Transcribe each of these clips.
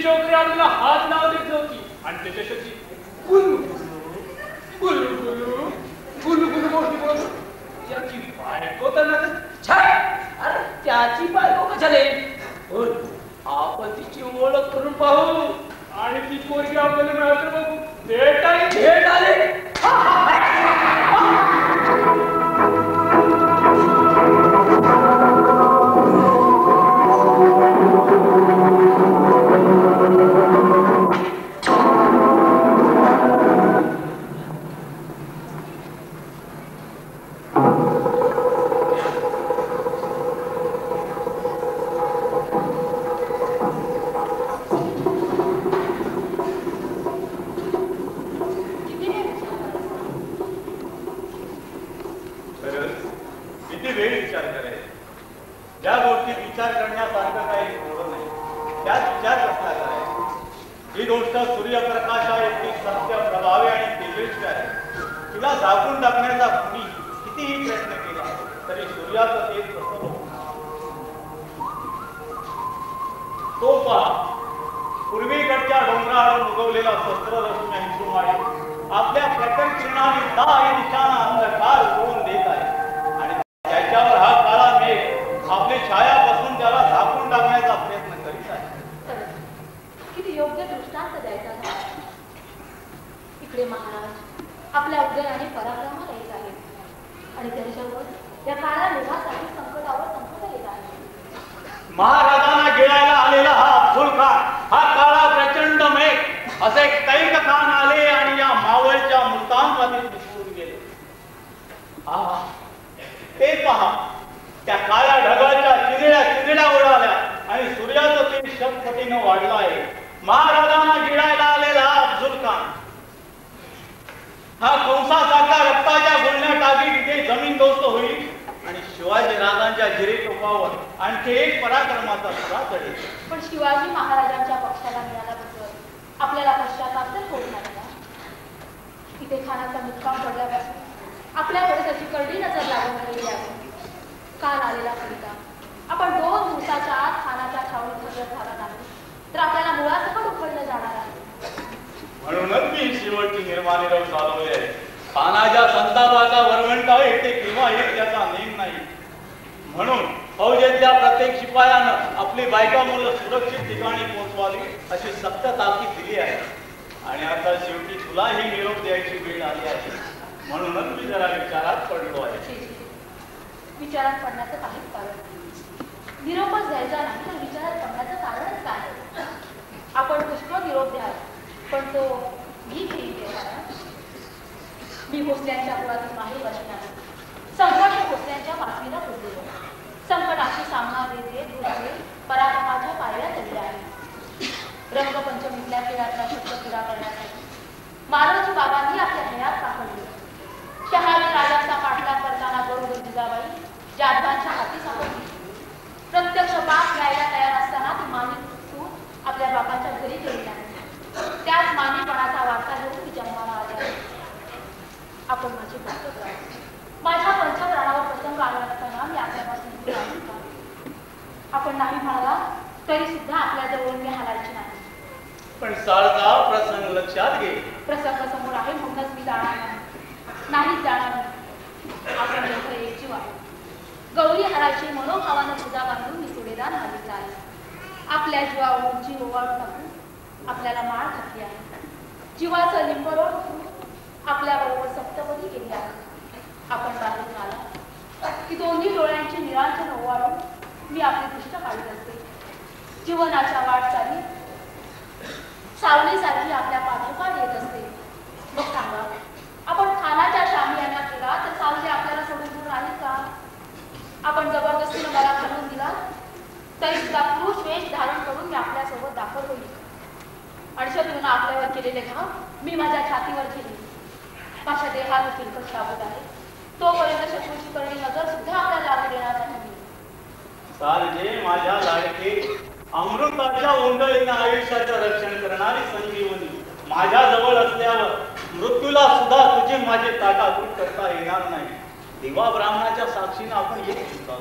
चौकरी आपल्याला हात लावली होती आणि त्याच्याशी गुलू गुलू गुलू गुलू गुलू मोठी बोलतो. त्याची बायको तर अरे त्याची बायको कशाले? आपण तिची ओळख करून पाहू आणि ती पोरगी आपल्याला मिळत बघू. भेट आले. महाराजांना गिळायला आलेला हा अफझल खान, हा काळा प्रचंड मेघ असे कैक खान आले आणि या मावळच्या मुलतानमध्ये दिसून गेले. ते पहा, त्या काळ्या ढगाच्या चिरड्या उडाल्या आणि सूर्याचं तेज शतपटीनं वाढलं आहे. महाराजांना गिळायला आलेला हा अफझल खान, हा कंसासारखा रक्ताच्या गुळण्या टाकी तिथे जमीनदोस्त होईल आणि शिवाजी राजांच्या जिरे टोकावर आणखी एक पराक्रमाचा सुरा चढेल. पण शिवाजी महाराजांच्या पक्षाला मिळाल्याबद्दल आपल्याला पश्चाताप तर होत नाही ना. इथे खानाचा मुक्काम पडल्यापासून आपल्याकडे त्याची करडी नजर लागून राहिली आहे. काल आलेला कविता आपण 2 दिवसाच्या आत खानाच्या छावणीत हजर झाला नाही तर आपल्याला मुळासकट उखडलं जाणार आहे. म्हणूनच मी शेवटची निर्मानिरव चालवली आहे. खानाच्या संतापाचा वरवंटा येते किंवा एक त्याचा नेम नाही. म्हणून फौजेतल्या प्रत्येक शिपायानं आपली बायका मुलं सुरक्षित ठिकाणी पोहोचवावी अशी सक्त ताकीद दिली आहे. आणि आता शेवटी तुलाही निरोप द्यायची वेळ आली आहे. म्हणूनच मी जरा विचारात पडलो आहे. विचारात पडण्याचं काहीच कारण नाही. निरोपच द्यायचा नाही तर विचारात पडण्याचं कारणच काय? आपण पुष्कळ निरोप द्याल पण तो मी घेईन देणार. मी भोसल्यांच्या पुरातून माहीर बसणार. संकट भोसल्यांच्या बातमीला पोचलेलो. संकटाशी सामना देत भोसले पराक्रमाच्या पायऱ्या चढले आहे. रंगपंचमीतल्या खेळातला शब्द पुरा करण्यासाठी मारोजी बाबांनी आपल्या हयात सापडले. शहाजी राजांचा पाठलाग करताना बरोबर जिजाबाई जाधवांच्या हाती सापडली. प्रत्यक्ष पाप घ्यायला तयार असताना ती मानी सूत आपल्या बापांच्या घरी गेली नाही. त्याच मानीपणाचा वारसा घेऊन ती जन्माला आली. आपण माझी गोष्ट करा. माझ्या पंचप्राणावर प्रसंग आला असताना मी आपल्यापासून दूर राहिली का? आपण नाही म्हणाला तरी सुद्धा आपल्या जवळून मी हलायची नाही. पण सारखा प्रसंग लक्षात घे. प्रसंग समोर आहे म्हणूनच मी जाणार नाही जाणार नाही. आपण जन्म एक जीव आहे. गौरी हरायची मनोभावानं तुझा बांधून मी सुडेदार मागितला आहे. आपल्या जीवावरून जीव ओवाळून टाकून आपल्याला माळ घातली आहे. जीवाचं लिंबरोड आपल्याबरोबर सप्तपदी केली आहे. आपण बाहेरून आला की दोन्ही डोळ्यांची निरांजन ओवाळून मी आपली दृष्ट काढत असते. जीवनाच्या वाटचाली सावलीसारखी आपल्या पाठोपाठ येत असते. मग सांगा, आपण खानाच्या शामी यांना केला तर सावली आपल्याला सोडून दूर राहील का? आपण जबरदस्तीने मला घालून दिला तरी सुद्धा पुरुष वेश धारण करून मी आपल्यासोबत दाखल होईल. अडचणीनं आपल्यावर केलेले घाव मी माझ्या छातीवर घेईन. माझ्या देहात किलकट शाबूत आहे. तोपर्यंत शत्रूची करणी नजर सुद्धा आपल्याला लागू देणार नाही. सारजे माझ्या लाडके, अमृताच्या ओंडळीनं आयुष्याचं रक्षण करणारी संजीवनी माझ्या जवळ असल्यावर मृत्यूला सुद्धा तुझे माझे ताटातूट करता येणार नाही. देवा ब्राह्मणाच्या साक्षीनं आपण येत सुद्धा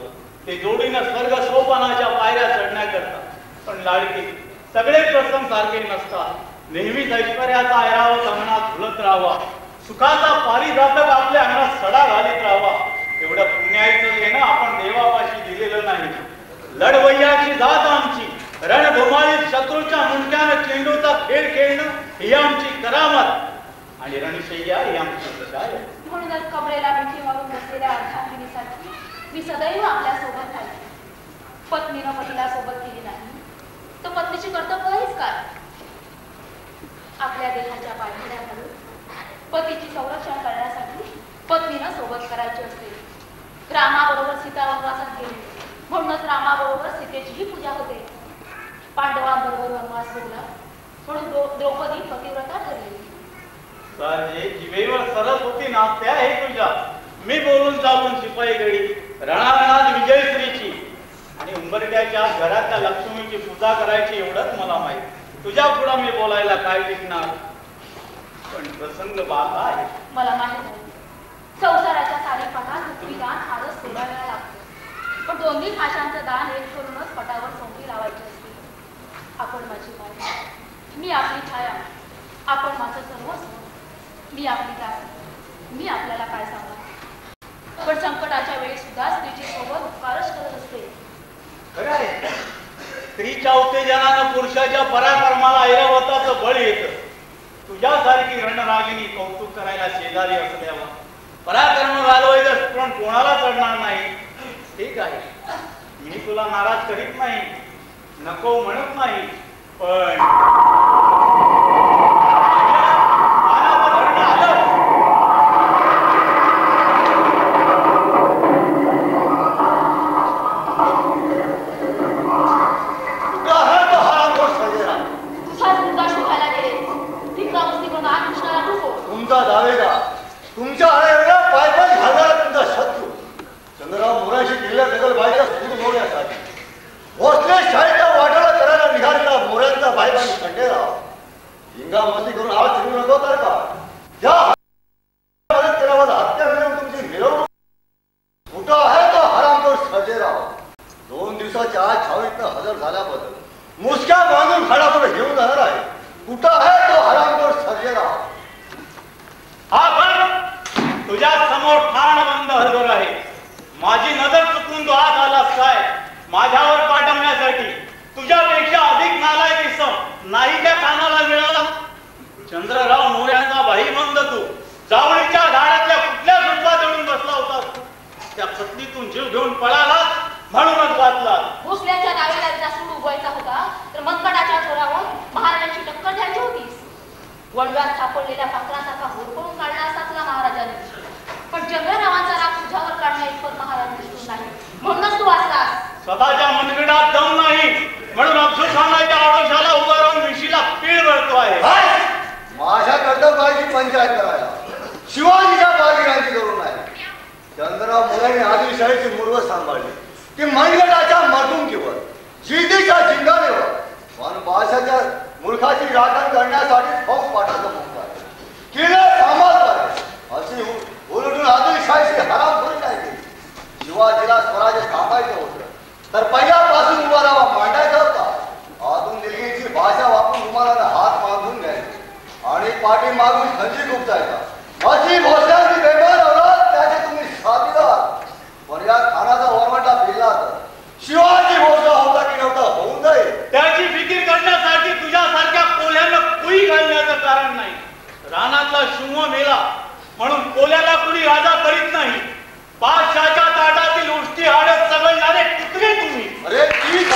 ते जोडीनं स्वर्ग सोपानाच्या पायऱ्या चढण्याकरता. पण लाडके, सगळे प्रसंग सारखे नसतात. नेहमीच ऐश्वर्याचा ऐरावत अंगणात झुलत राहावा, सुखाचा पारिजातक आपल्या अंगणात सडा घालीत राहावा. एवढं पुण्याईचं देणं आपण देवापाशी दिलेलं नाही. लढवय्याची जात आमची, रणधुमाळीत शत्रूच्या मुंडक्यानं चेंडूचा खेळ खेळणं ही आमची करामत आणि रणशय्या ही आमची शाय. म्हणूनच कमरेला मिठी मारून बसलेल्या अर्धांगिनीसाठी मी सदैव आपल्या सोबत राहील. पत्नीनं पतीला सोबत केली नाही तर पत्नीची कर्तव्य आहेच काय? आपल्या देहाच्या पायघड्याकडून पतीची संरक्षण करण्यासाठी पत्नीनं सोबत करायची असते. रामाबरोबर सीता वनवासात गेली म्हणूनच रामाबरोबर सीतेचीही पूजा होते. पांडवांबरोबर वनवास भोगला म्हणून द्रौपदी पतिव्रता ठरली. साजे जिवेवर सरस्वती नाचते आहे तुझ्या. मी बोलून चालून शिपाई गडी रणारणात विजयश्रीची आणि उंबरट्याच्या घरातल्या लक्ष्मीची पूजा करायची एवढंच मला माहित. तुझ्या पुढं मी बोलायला काय टिकणार? पण प्रसंग बाधा आहे. मला माहित आहे संसाराच्या सारीपाठात पृथ्वीदान आजच सोडायला लागतं. पण दोन्ही भाषांचं दान एक करूनच पटावर सोंगी लावायची असते. आपण माझी माय, मी आपली छाया, आपण माझं सर्वस्व, मी आपली दास. मी आपल्याला काय सांगणार? पण संकटाच्या वेळी सुद्धा स्त्रीची सोबत उपकारच करत असते. खरं आहे. स्त्रीच्या उत्तेजनानं पुरुषाच्या पराक्रमाला ऐरावताचं बळ येतं. तुझ्यासारखी रणरागिणी कौतुक करायला शेजारी असल्यावर पराक्रम घालवायचं पण कोणाला चढणार नाही. ठीक आहे, मी तुला नाराज करीत नाही, नको म्हणत नाही, पण तुमचा दावेदार, तुमच्या आळ्याला पाय पाय घालणारा तुमचा शत्रू चंद्रराव मोराशी किल्ल्या दगल बायचा सूर मोडण्यासाठी भोसले शाळेच्या वाटाला करायला निघालेला मोऱ्यांचा बायबानी खंडेराव हिंगा मस्ती करून आवाज फिरू नको तर का? ज्या मदत केल्यावर हत्या मिळवून तुमची मिरवणूक कुठं आहे तो हरामखोर सर्जेराव? 2 दिवसाच्या आत छावणीतनं हजर झाल्याबद्दल मुसक्या बांधून खाडापुढे घेऊन जाणार आहे. कुठं आहे तो हरामखोर सर्जेराव? हा पण तुझ्या समोर ठाण बंद हजर आहे. माझी नजर चुकून तो आत आलास काय माझ्यावर पाठवण्यासाठी? तुझ्यापेक्षा अधिक नालायक इसम नाही त्या कानाला मिळाला. चंद्रराव मोऱ्यांचा भाईबंद तू जावळीच्या झाडातल्या कुठल्या झुडपा चढून बसला होतास. त्या पत्नीतून जीव घेऊन पळाला म्हणूनच वाचला. भोसल्याच्या डावीला जर सूड उगवायचा होता तर मनगटाच्या जोरावर महाराजांची टक्कर द्यायची होतीस. वडव्यात सापडलेल्या पात्रासारखा होरपळून काढला असता तुला महाराजांनी. पण जंगलरावांचा राग तुझ्यावर काढण्या इतपत महाराज दिसून नाही म्हणूनच तू वाचलास. स्वतःच्या मनगटात दम नाही म्हणून अफजल खानाच्या आडोशाला उभा राहून विशीला पीळ भरतो आहे. माझ्या कर्तव्याची पंचायत करायला शिवाजीच्या बाजीरांची करून नाही. चंद्रराव मोऱ्याने आदिलशाहीची मुरवत सांभाळली की मनगटाच्या मर्दुमकीवर जिद्दीच्या जिंगाणीवर पण भाषाच्या मूर्खाची राखण करण्यासाठी फौज पाठाचं मुक्त आहे. किल्ले सांभाळत अशी उलटून आदिलशाहीची हरामखोरी काय केली. शिवाजीला स्वराज्य थांबायचं होतं तर पहिल्यापासून उभारावा मांडायचा होता. आतून दिल्लीची भाषा वापरून तुम्हाला हात मागून घ्यायचे आणि पाठी मागून खंजी खुपसायचा. अशी भोसल्यांची बेमान औलाद त्याचे तुम्ही साथीदार. पण या खानाचा वरवंटा फिरला तर शिवाजी भोसला होता की नव्हता होऊन जाईल. त्याची फिकीर करण्यासाठी तुझ्यासारख्या कोल्ह्यानं कुई घालण्याचं कारण नाही. रानातला शिंह मेला म्हणून कोल्याला कुणी राजा करीत नाही. बादशाच्या ताटातील उष्टी हाडत सगळणारे कुत्रे तुम्ही. अरे ती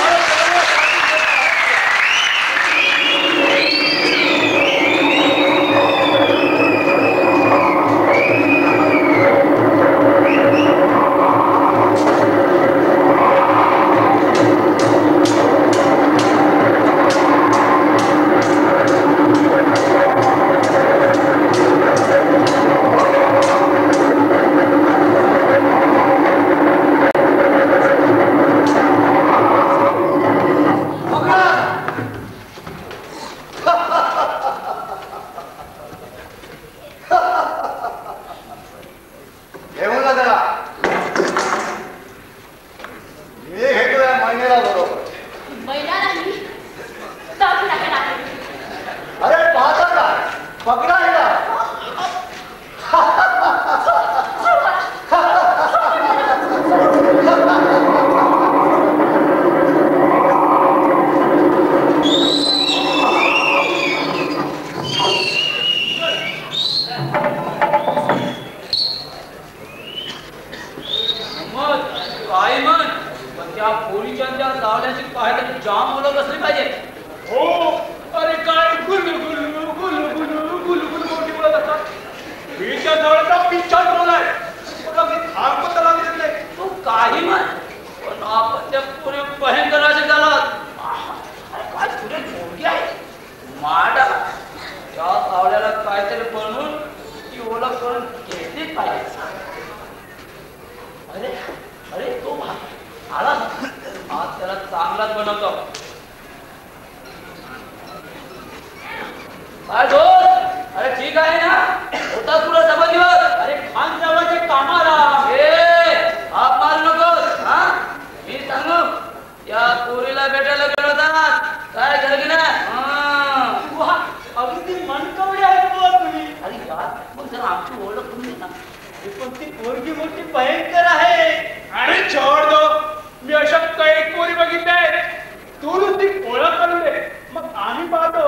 बसली पाहिजे. हो, अरे काय गुलू गुलू गुलू गुलू गुलू गुलू मोठी बोलत असतात. मीच्या जवळचा पिच्छा ठेवलाय. थांब त्याला दिसत नाही. तू काही म्हण, पण आपण त्या पुरे भयंकर असे झालात. अरे काय पुरे मोठी आहे माडा. त्या सावल्याला काहीतरी बनवून ती ओळख करून घेतलीच पाहिजे. अरे अरे तो आला, आज त्याला चांगलाच बनवतो. काय दोस्त, अरे ठीक आहे ना? होता तुला समज दिवस. अरे खान जावाचे कामाला हाप मारू नकोस. हा, मी सांगू, या पोरीला भेटायला गेलो होता. काय झालं की नाही? अगदी मनकवडी आहे बुवा तुम्ही. अरे यार, मग जरा आमची ओळख करून दे ना. पण ती पोरगी मोठी भयंकर आहे. अरे छोड दो, मी अशा काही पोरी बघितल्या आहेत. तू ती ओळख करून दे, मग आम्ही पाहतो.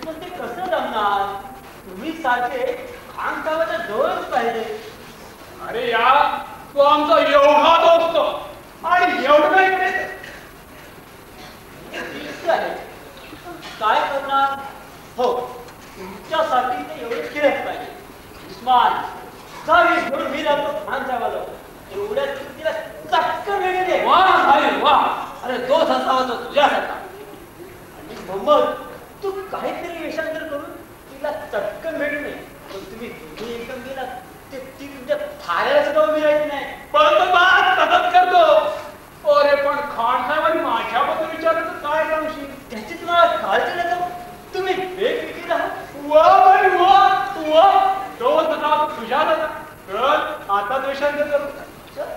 पण ते कसं जमणार? तुम्ही सारखे खान साहेबाच्या जवळच पाहिजे. अरे यार, तो आमचा एवढा दोस्त आणि एवढं नाही करायचं. काय करणार? हो, तुमच्यासाठी ते एवढे खेळत पाहिजे. उस्मान, जावी घेऊन मी राहतो खान साहेबाला. एवढ्या तिला चक्क वेगळे दे. वा भाई वा. अरे दोस्त असावा तो तुझ्यासारखा. आणि मोहम्मद, तू काहीतरी वेषांतर करून तिला चटकन भेटू नये. पण तुम्ही दोन्ही एकदम गेला ते ती तुमच्या थाऱ्याला सुद्धा उभी राहायची नाही. पण तो बात तसंच करतो. अरे पण खान साहेबांनी माझ्याबद्दल विचारलं तर काय सांगशील? त्याची तुम्हाला काळजी नका. तुम्ही वेगवेगळी राहा. वा बाई वा, तू वा. तो तसा तुझ्या दादा. चल आता वेषांतर करू. चल.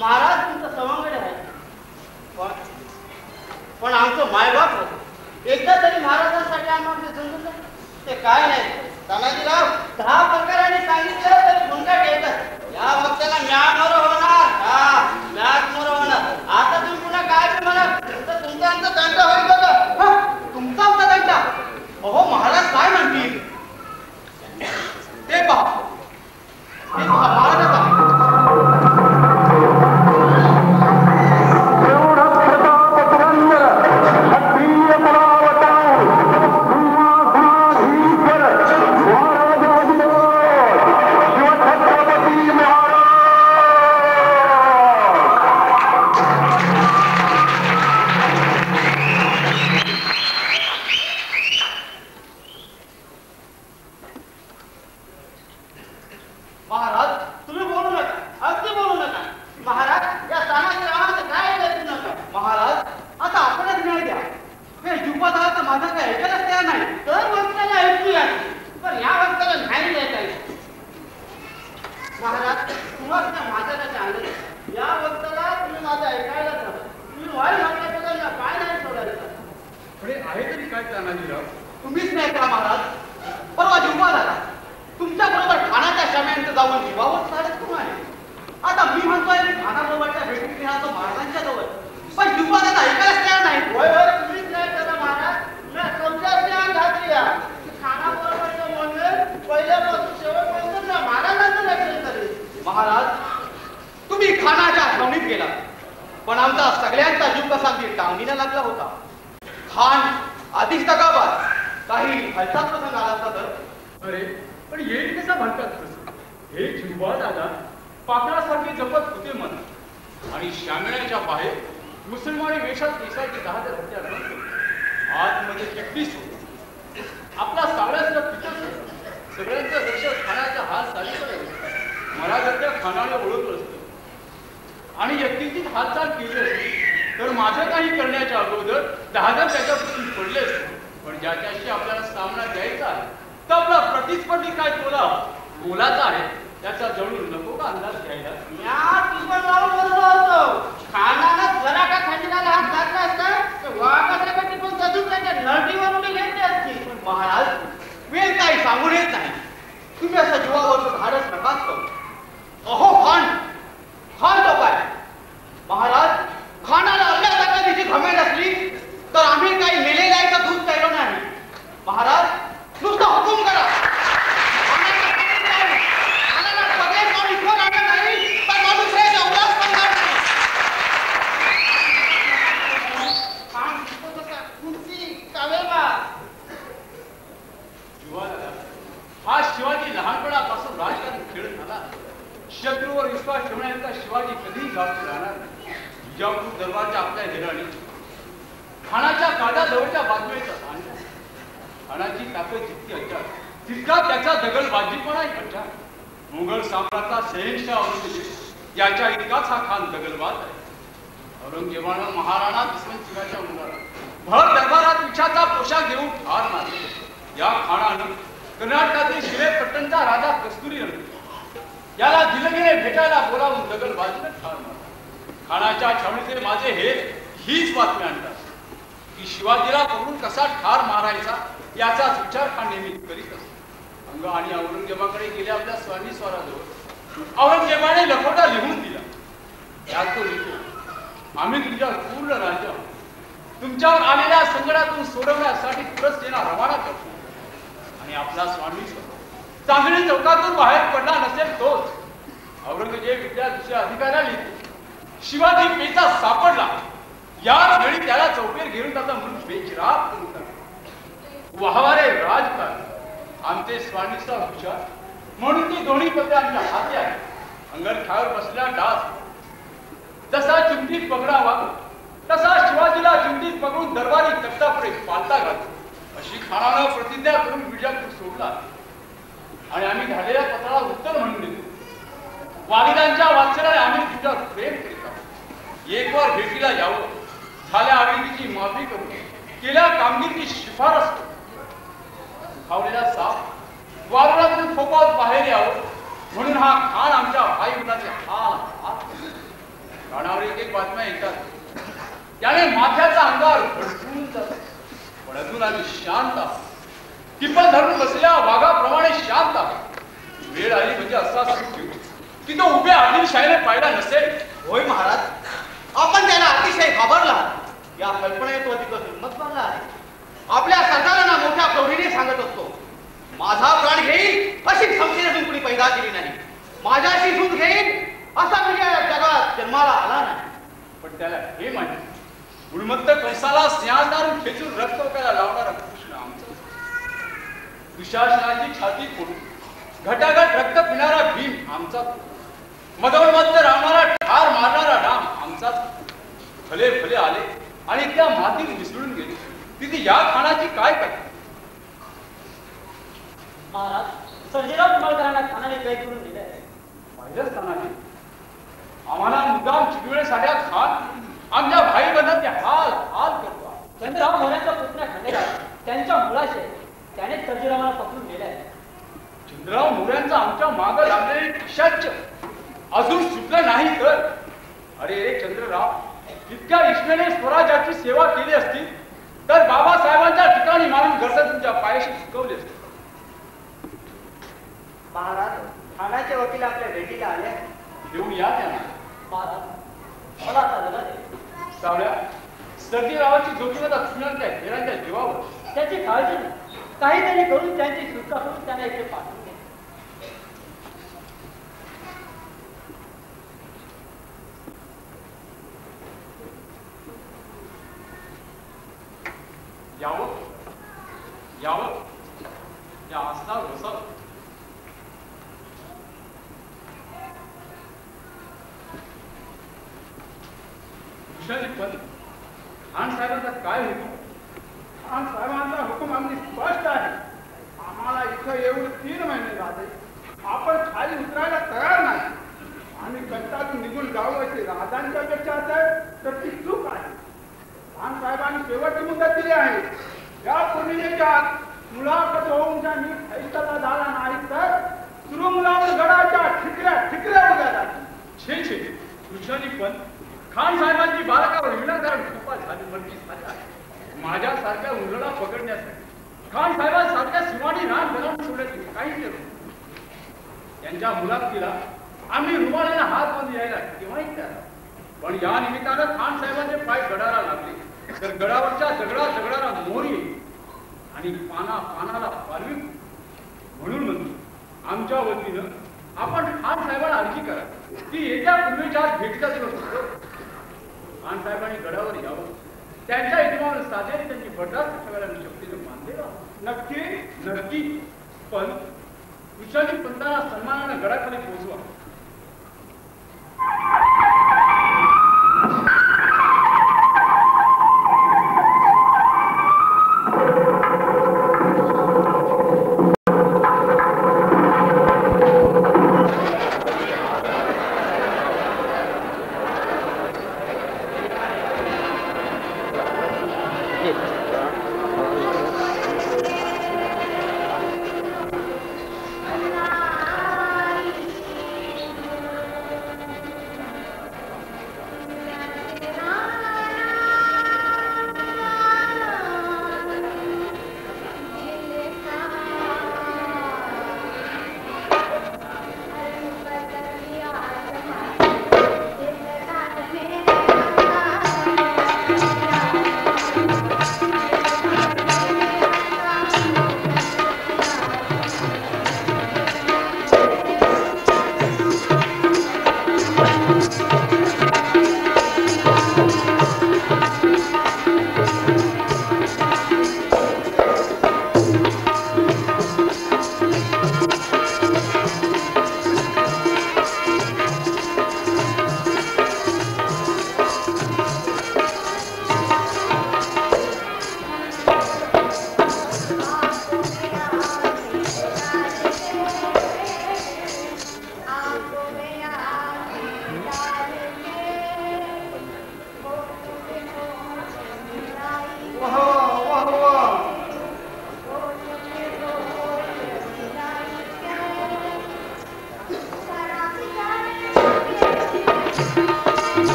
महाराज तुमचं सवंगड आहे. पण आमचं मायबाप होत. एकदा तरी महाराजांसाठी आम्हाला समजून जाईल. ते काय नाही तानाजीराव, 10 प्रकाराने सांगितलं तरी गुंगा ठेवतात. या वक्ताला म्यामोर होणार. हा, म्यामोर होणार. आता तुम्ही पुन्हा काय म्हणा तर तुमचा आमचा दंड होईल बघा. तुमचा आमचा दंड? अहो महाराज काय म्हणतील ते पहा. महाराजच आहे. तुम्हीच नाही करा महाराज. परवा जिव्हा झाला तुमच्या बरोबर ठाण्याच्या शम्यांचं जाऊन जीवावर साडेच कोण आहे. आता मी म्हणतोय ठाण्याबरोबरच्या भेटीत राहतो महाराजांच्या जवळ. पण जिव्हा त्याचा ऐकायलाच तयार नाही. होय होय, तुम्हीच नाही करा महाराज. मी समजाच घातली ठाण्याबरोबरचं म्हणलं पहिल्यापासून शेवटपर्यंत ना महाराजांचं रक्षण करेल. महाराज, तुम्ही खानाच्या छावणीत गेला पण आमचा सगळ्यांचा जीव कसा गिरता अंगणीला लागला होता. खान आधीच दगाबाज, काही हलता प्रसंग आला असता तर. अरे पण येईल कसा म्हणतात हे झुंबा दादा पाकळासारखे जपत होते म्हणा आणि शामिळ्याच्या बाहेर मुसलमानी वेशात दिसायचे 10 हत्यार आतमध्ये चट्टीस होते. आपला सावळ्याचा पितळ सगळ्यांचं लक्ष खानाच्या हात चालीकडे मला जर त्या खानाने ओळखलं असतं आणि व्यक्तीची हालचाल केली असती तर माझं काही करण्याच्या अगोदर 10 त्याच्यापासून पडले असते. पण ज्याच्याशी आपल्याला सामना द्यायचा आहे तर आपला प्रतिस्पर्धी काय बोलाचा आहे त्याचा जवळून नको का अंदाज घ्यायला. या तुझं नाव बरोबर होतं. खानानं जरा का खंडनाला हात घातला असता तर वाघाच्या टिपून सजून त्याच्या नळटीवरून घेतली असती. पण महाराज वेळ काही सांगून येत नाही. तुम्ही असं जीवावरचं धाडस नकाच करू. अहो खान तो काय महाराज, खानाला आपल्या ताकदीची घमेंड असली तर आम्ही काही मेले जायचं दूध प्यायलो नाही. महाराज नुसता हुकूम करा. हा शिवाजी लहानपणापासून राजकारण खेळत झाला. शत्रूवर विश्वास ठेवण्याचा शिवाजी कधीही जास्त राहणार नाही. विजापूर दरबारच्या आपल्या हिराणी खानाच्या काळाजवळच्या बातम्याचा सांगतो. खानाची ताकद जितकी अज्ञात तितका त्याचा दगलबाजीपणाही अज्ञात. मुघल साम्राज्याचा शहेनशाह औरंगजेब याच्या इतकाच हा खान दगलबाज आहे. औरंगजेबानं महाराणा किसनसिंहाच्या मुलाला भर दरबारात विषाचा पोशाख देऊन ठार मारले. या खानानं कर्नाटकातील श्रीपट्टणचा राजा कस्तुरी याला दिलगीने भेटायला बोलावून दगलबाजीने ठार मारला. खानाच्या छावणीचे माझे हे हीच बातमी आणतात की शिवाजीला पकडून कसा ठार मारायचा याचाच विचार खान नेहमी करीत असतो. अंग आणि औरंगजेबाकडे गेले आपल्या स्वामी स्वराजवळ औरंगजेबाने लखोटा लिहून दिला. त्यात तो लिहितो, आम्ही तुमच्या पूर्ण राज्य तुमच्यावर आलेल्या संकटातून सोडवण्यासाठी परत सेना रवाना करतो. आणि आपला स्वामी चांगली चौकातून बाहेर पडला नसेल तोच. औरंगजेब इथल्या दुसऱ्या अधिकाऱ्याला लिहितो, शिवाजी पेचा सापडला. याच वेळी त्याला चौकीवर घेऊन त्याचा मृत बेचिराग करून टाकला. वाहवारे राजकारण आमचे स्वामीचा विचार म्हणून ती दोन्ही पत्रे आमच्या हाती आहे. अंगरख्यावर बसल्या डास जसा चिमटीत पकडावा तसा शिवाजीला चिमटीत पकडून दरबारी तख्तापुढे पालता घालतो. अशी खानानं प्रतिज्ञा करून विजापूर सोडला आणि आम्ही झालेल्या पत्राला उत्तर म्हणून देतो, वालिदांच्या वात्सल्याने आम्ही तुझ्यावर प्रेम करीत आहोत. एक वर भेटीला यावं, झाल्या आडीची माफी करून केल्या कामगिरीची शिफारस करू. खावलेला साप वारुळातून फोपावत बाहेर यावं म्हणून हा खान आमच्या भाई मुलाचे हात कानावर एक बातम्या येतात. त्याने माथ्याचा अंगावर भडकून जातो. पण अजून आम्ही शांत आहोत. टिपण धरून बसल्या वाघाप्रमाणे शांत आहोत. वेळ आली म्हणजे असा सुख घेऊ की तो उभ्या आदिलशाहीने पाहिला नसेल. होय महाराज, आपण त्याला अतिशय घाबरला. या कल्पनेत अधिक हिंमत मारला आहे. आपल्या सरदारांना मोठ्या प्रौढीने सांगत असतो, माझा प्राण घेईल अशी क्षमतेने अजून कुणी पैदा केली नाही. माझ्याशी झूज घेईल असा विजय जगात जन्माला आला नाही. पण त्याला हे माहिती गुणमत्त कंसाला स्नेहादारून खेचून रक्त ओकायला लावणारा कृष्ण आमचा. दुशासनाची छाती फोडून घटाघट रक्त पिणारा भीम आमचा. मदोन्मत्त रावणारा ठार मारणारा राम आमचाच. भले भले आले आणि त्या मातीत मिसळून गेले. तिथे या खानाची काय करते. महाराज, सर्जेराव निंबाळकरांना खानाने कैद करून दिले आहे. पाहिलंच खानाने आम्हाला मुद्दाम चिडवेळेसाठ्या खान आमच्या भाई बंधात हाल हाल करतो. चंद्रराव मोऱ्यांचा पुतण्या खंडेराव त्यांच्या मुलाचे त्याने सर्जेरावांना पकडून दिले आहे. चंद्रराव मोऱ्यांचा आमच्या माग लागलेले पिशाच्च अजून सुटलं नाही तर. अरे चंद्रराव, इतक्या इष्मेने स्वराज्याची सेवा केली असती तर बाबासाहेबांच्या ठिकाणी मारून घरचं तुमच्या पायाशी शिकवले असते. महाराज, ठाण्याचे वकील आपल्या भेटीला आले. घेऊन या त्यांना. महाराज, मला आता रजा दे. सावळ्या, सर्जेरावाची जोखीमता तुझ्या हेरांच्या जीवावर. त्याची काळजी नाही. काहीतरी करून त्यांची सुटका करून त्यांना इथे पाठवून दे. यावं या आसनावर बसावं. पण खान साहेबांचा काय हुकूम? खान साहेबांचा हुकूम अगदी स्पष्ट आहे. आम्हाला इथं येऊन 3 महिने झाले. आपण खाली उतरायला तयार नाही. आम्ही कष्टातून निघून जाऊ अशी राजांची अपेक्षा असेल तर ती चूक आहे. खान साहेबांनी शेवटची मुदत दिली आहे. या पूर्णिमेच्या मुलाखत होऊन ज्या नीट फैसला झाला नाही तर सुरू मुलावर गडाच्या ठिकऱ्या उद्या जातील. छे छे कृष्णाजी पण खान साहेबांची बालकावर विनाकारण कृपा झाली म्हणजे माझ्यासारख्या मुलाला पकडण्यासाठी खान साहेबांसारख्या शिवानी रान गरम सोडण्याची काही गरज नाही. त्यांच्या मुलाखतीला आम्ही रुमालाला हात बांधून यायला केव्हाही तयार. पण या निमित्तानं खान साहेबांचे पाय गडाला लागले तर गडावरच्या दगडाला मोर येईल आणि पानाला पालवी. म्हणून म्हणतो आमच्या वतीनं आपण खान साहेबांना अर्जी करा की येत्या पूर्वीच्या भेटीचा दिवस असतो. खान साहेबांनी गडावर यावं. त्यांच्या इतिमावर साधेने त्यांची बर्दास्त ठेवायला मी शक्तीने बांधलेला. नक्की पण विशाली पंतांना सन्मानानं गडाखाली पोहोचवा.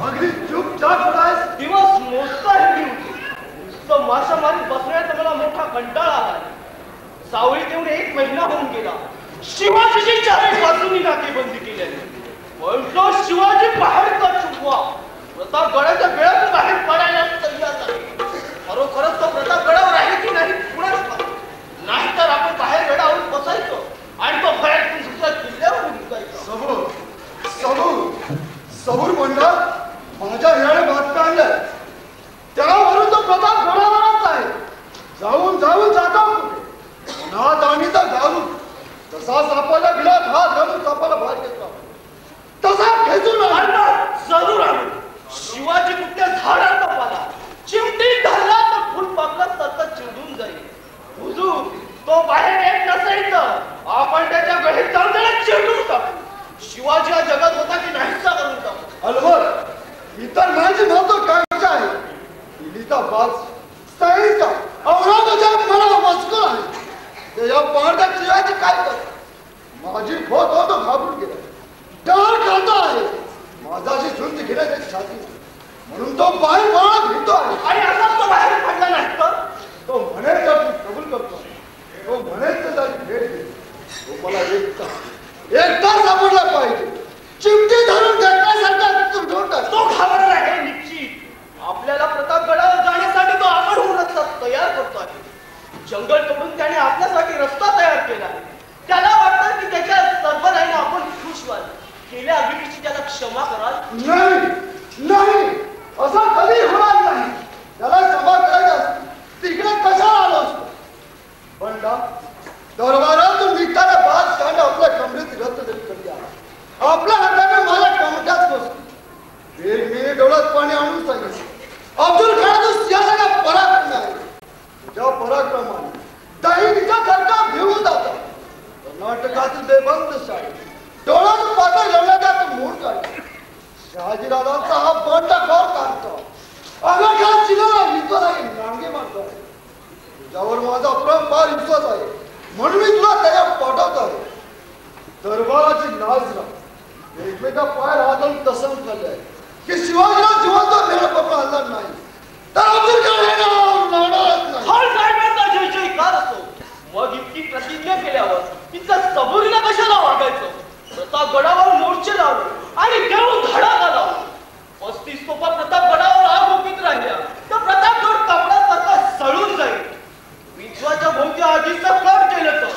अगदी चुपचाप होतास. दिवस मोजता ही नुसतं माशामारीत बसण्याचा मला मोठा कंटाळा आला. सावळीत येऊन 1 महिना होऊन गेला. शिवाजीची 4 बाजूंनी नाकेबंदी केल्याने पण तो शिवाजी बाहेर शिवा प्रतापगडाच्या वेळात बाहेर पडायला तयार नाही. खरोखरच तो प्रतापगडावर आहे की नाही कुणाच नाहीतर आपण बाहेर वेळावरून बसायचो आणि तो बाहेर दुसऱ्या किल्ल्यावर निघायचा. सबूर मंडळ माझ्या घराने बातम्या आणल्या. त्यावरून तो प्रताप गडावरच आहे. जाऊन जातो पुन्हा दाणीचा घालून तसा सापाला गिलास हात घालून सापाला बाहेर घेतला तसा खेचून जरूर आणू. शिवाजी कुठल्या झाडात कपाला चिमटी धरला तर फुलपाखला सतत चिडून जाईल. हुजूर तो बाहेर येत नसेल तर आपण त्याच्या गळीत जाऊन त्याला चिडून टाकू. शिवाजी हा जगात होता की नाहीसा करून टाकू. अलवर इतर माझी महत्वाकांक्षा आहे. दिल्लीचा बाज सईचा औरंगजेब मला मजकूर आहे. या पांढऱ्या शिवाजी काय करत माझी खोत होतो घाबरून गेला. डर खाता आहे माझाशी झुंज घेण्याची छाती म्हणून तो बाहेर पडा भितो आहे. आणि असाच तो बाहेर पडला नाही तर तो म्हणेल तर तू कबूल करतो. तो म्हणेल तर त्याची भेट घे. तो मला एकटा सापडला पाहिजे. चिमटी धरून घेतल्यासारखा तू घेऊन टाक. तो घाबरला आहे निश्चित. आपल्याला प्रतापगडावर जाण्यासाठी तो आपण रस्ता तयार करतोय. जंगल तोडून त्याने आपल्यासाठी रस्ता तयार केला. त्याला वाटतं की त्याच्या सरबराईने आपण खुश व्हाल. गेल्या अभिनेची त्याला क्षमा कराल. नाही असं कधी होणार नाही. त्याला क्षमा करायचं तिकडे कशाला आलो असतो. पण दरबारातून निघताना बाज कांड आपल्या कमरेत रक्त जरी कधी आला आपल्या हाताने मला कमट्याच बसतो. मी डोळ्यात पाणी आणून सांगितलं. अब्दुल खान सिंहाचा पराक्रम आहे. तुझ्या पराक्रमाने दहिनीच्या सरका भिवून जातात. कर्नाटकातील बेबंद शाही डोळ्यात पाता लढण्याचा मूळ काढला. शहाजीराजांचा हा बंडखोर काढतो. अगं खान चिलाला विश्वास आहे नांगे मारतो आहे. तुझ्यावर माझा अपरंपार विश्वास आहे म्हणून मी तुला तयार पाठवत आहे. दरबाराची लाज राख एकमेका पाय राहून तसं झालंय की शिवाजीला जिवंत मेळा पकडा हल्ला नाही तर अब्दुल खान खान साहेबांचा जय जयकार असो. मग इतकी प्रतिज्ञा केल्यावर इतका सबुरीला कशाला वागायचं. प्रतापगडावर मोर्चे लावले आणि देऊन धडाका लावला. 35 तोफा प्रतापगडावर आरोपित राहिल्या तर प्रतापगड कपड्यासारखा सळून जाईल. विश्वाच्या भोवती आधीचं कट केलं तर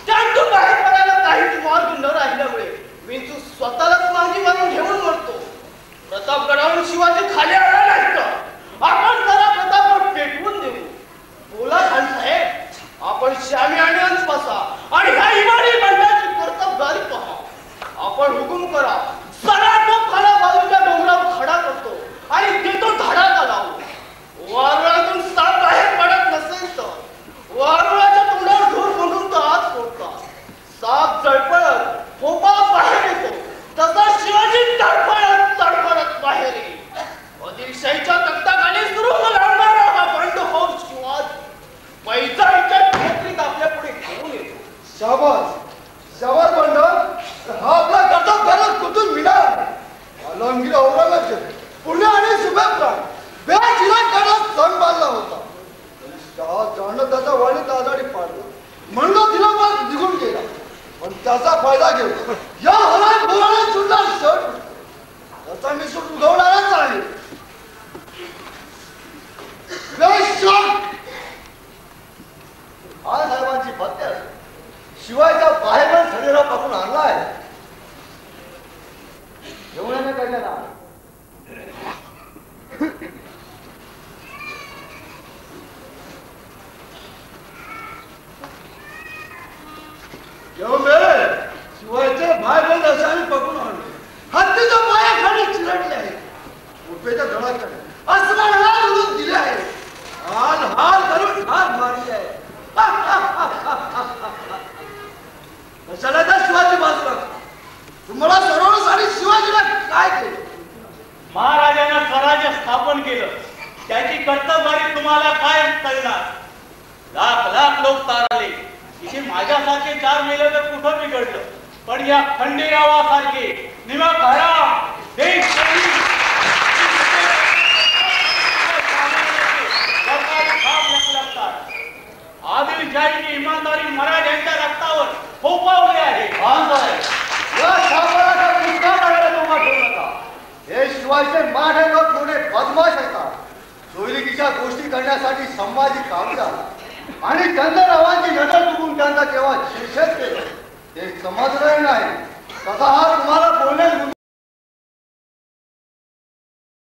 त्यातून बाहेर पडायला काहीच मार्ग न राहिल्यामुळे विंचू स्वतःलाच मांगी बांधून घेऊन मरतो. प्रतापगडावरून शिवाजी खाली आला नाही तर आपण जरा प्रतापगड पेटवून देऊ. बोला खान साहेब आपण श्यामी आणि अंश बसा आणि ह्या इमानी बंडाची कर्तबगारी पहा. आपण हुकूम करा सगळा तो खाला बाजूच्या डोंगरावर खडा करतो आणि देतो धडाका लावू. वारुळातून साप बाहेर पडत नसेल तर वारुळाच्या तोंडावर धूर म्हणून तो आत सोडतात. साप जळपळत फोपा बाहेर येतो तसा शिवाजी तडफडत बाहेर येईल. आदिलशाहीच्या तख्ताखाली सुरू लावणारा हा बंडखोर शिवाजी पैजाच्या छत्रीत आपल्या पुढे घेऊन येतो. शाबास मंडळ हा आपला कर्तव्य कुठून मिळाला. आलमगीर औरंगजेब पुणे आणि सुभेप्राण बेचिला काळात सण बांधला होता. जाणं त्याचा वाणीत आजारी पाडला म्हणून तिला मग निघून गेला. पण त्याचा फायदा घेऊ या हरात बोलाने सुंदर शर्ट त्याचा मी सूट उगवणारच आहे. आज साहेबांची हत्या शिवायच्या बाहेर शरीरा पकडून आणला आहे. जेवणाने कळलं शिवायचे बाहेर अशाने पकडून आणले. हत्तीच्या पायाखाली चिरडले आहे. उपेच्या धडाकडे असं दिले आहे. हाल हाल करून हात मारली आहे. कशाला त्या शिवाजी बाजूला तुम्हाला सर्वांसाठी शिवाजीला काय केलं. महाराजांना स्वराज्य स्थापन केलं त्याची कर्तबगारी तुम्हाला काय कळणार. लाख लाख लोक तारले इथे माझ्यासारखे 4 मेले तर कुठं बिघडलं. पण या खंडेरावासारखे निमा खरा देश आदिलशाहीची इमानदारी मराठ्यांच्या रक्तावर फोपावली आहे. या सापाला मुद्दा करायला तुम्हा ठेवू नका. हे शिवायचे माढे लोक मोठे बदमाश असतात. सोयलिकीच्या गोष्टी करण्यासाठी संभाजी कावला आणि चंद्ररावांची नजर चुकून त्यांचा केव्हा शिक्षक केलं ते समजलं नाही. तसा हा तुम्हाला बोलण्यास